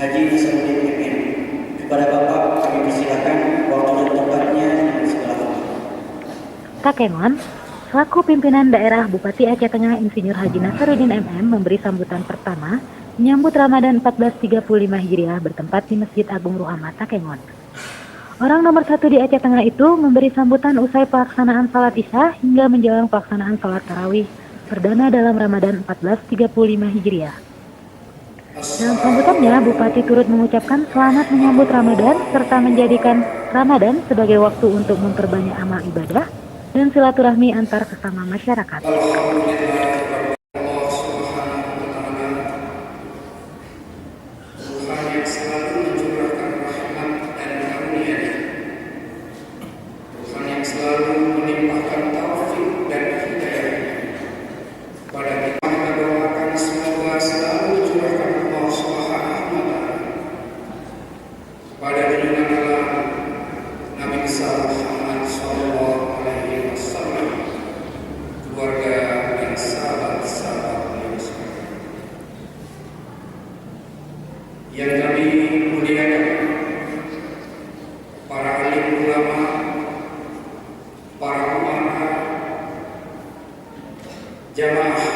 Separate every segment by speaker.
Speaker 1: Haji Nasaruddin MM. Kepada Bapak kami persilakan waktu dan tempatnya di sebelah kanan.
Speaker 2: Takengon, selaku pimpinan daerah Bupati Aceh Tengah Insinyur Haji Nasaruddin MM memberi sambutan pertama menyambut Ramadan 1435 Hijriah bertempat di Masjid Agung Ruhama Takengon. Orang nomor satu di Aceh Tengah itu memberi sambutan usai pelaksanaan salat Isya hingga menjelang pelaksanaan salat tarawih perdana dalam Ramadan 1435 Hijriah. Dalam sambutannya, Bupati turut mengucapkan selamat menyambut Ramadan serta menjadikan Ramadan sebagai waktu untuk memperbanyak amal ibadah dan silaturahmi antar sesama masyarakat.
Speaker 3: Yang kami muliakan para alim ulama, para ulama, jamaah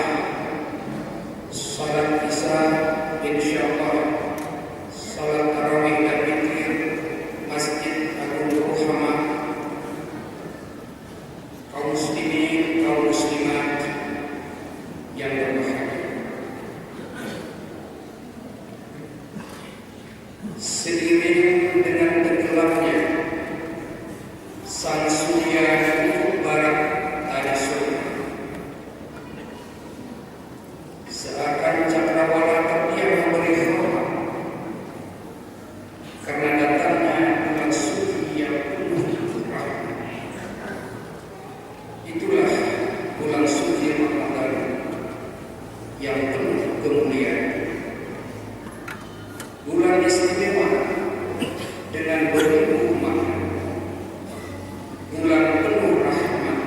Speaker 3: salat Isya insyaallah, salat tarawih dan witir Masjid Agung Ruhama, kaum muslimin, kaum muslimat yang berbahagia. Seiring dengan tenggelamnya sang surya di ufuk barat tadi sore, seakan cakrawala terdiam memberi hormat karena datangnya bulan suci yang penuh rahmat. Itulah bulan suci Ramadan yang penuh kemuliaan. Bulan istimewa dengan beribu makna, bulan penuh rahmat,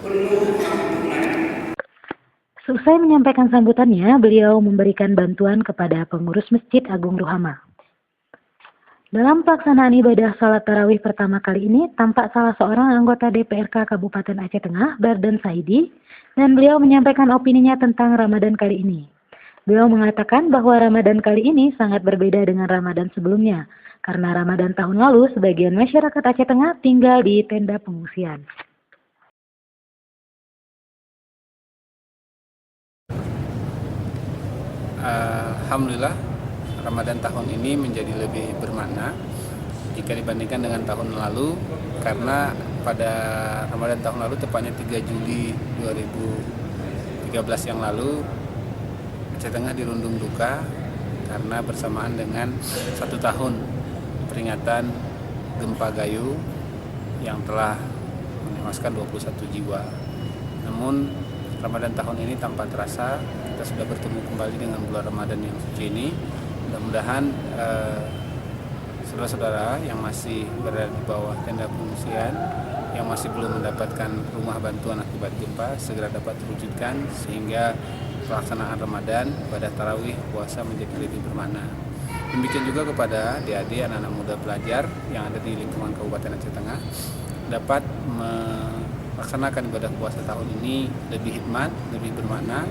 Speaker 3: penuh ampunan.
Speaker 2: Selesai menyampaikan sambutannya, beliau memberikan bantuan kepada pengurus Masjid Agung Ruhama. Dalam pelaksanaan ibadah salat tarawih pertama kali ini, tampak salah seorang anggota DPRK Kabupaten Aceh Tengah, Bardan Saidi, dan beliau menyampaikan opininya tentang Ramadan kali ini. Beliau mengatakan bahwa Ramadan kali ini sangat berbeda dengan Ramadan sebelumnya, karena Ramadan tahun lalu sebagian masyarakat Aceh Tengah tinggal di tenda pengungsian.
Speaker 4: Alhamdulillah, Ramadan tahun ini menjadi lebih bermakna jika dibandingkan dengan tahun lalu, karena pada Ramadan tahun lalu, tepatnya 3 Juli 2013 yang lalu, Aceh Tengah dirundung duka karena bersamaan dengan 1 tahun peringatan gempa Gayo yang telah menewaskan 21 jiwa. Namun Ramadan tahun ini tanpa terasa kita sudah bertemu kembali dengan bulan Ramadan yang suci ini. Mudah-mudahan saudara-saudara yang masih berada di bawah tenda pengungsian, yang masih belum mendapatkan rumah bantuan akibat gempa, segera dapat terwujudkan sehingga pelaksanaan Ramadan, ibadah tarawih, puasa menjadi lebih bermakna. Demikian juga kepada adik-adik, anak-anak muda pelajar yang ada di lingkungan Kabupaten Aceh Tengah dapat melaksanakan ibadah puasa tahun ini lebih hikmat, lebih bermakna,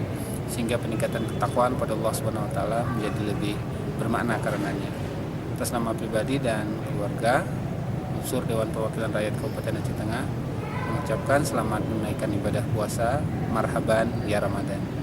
Speaker 4: sehingga peningkatan ketakwaan pada Allah Subhanahu wa taala menjadi lebih bermakna karenanya. Atas nama pribadi dan keluarga, unsur Dewan Perwakilan Rakyat Kabupaten Aceh Tengah mengucapkan selamat menunaikan ibadah puasa, marhaban ya Ramadan.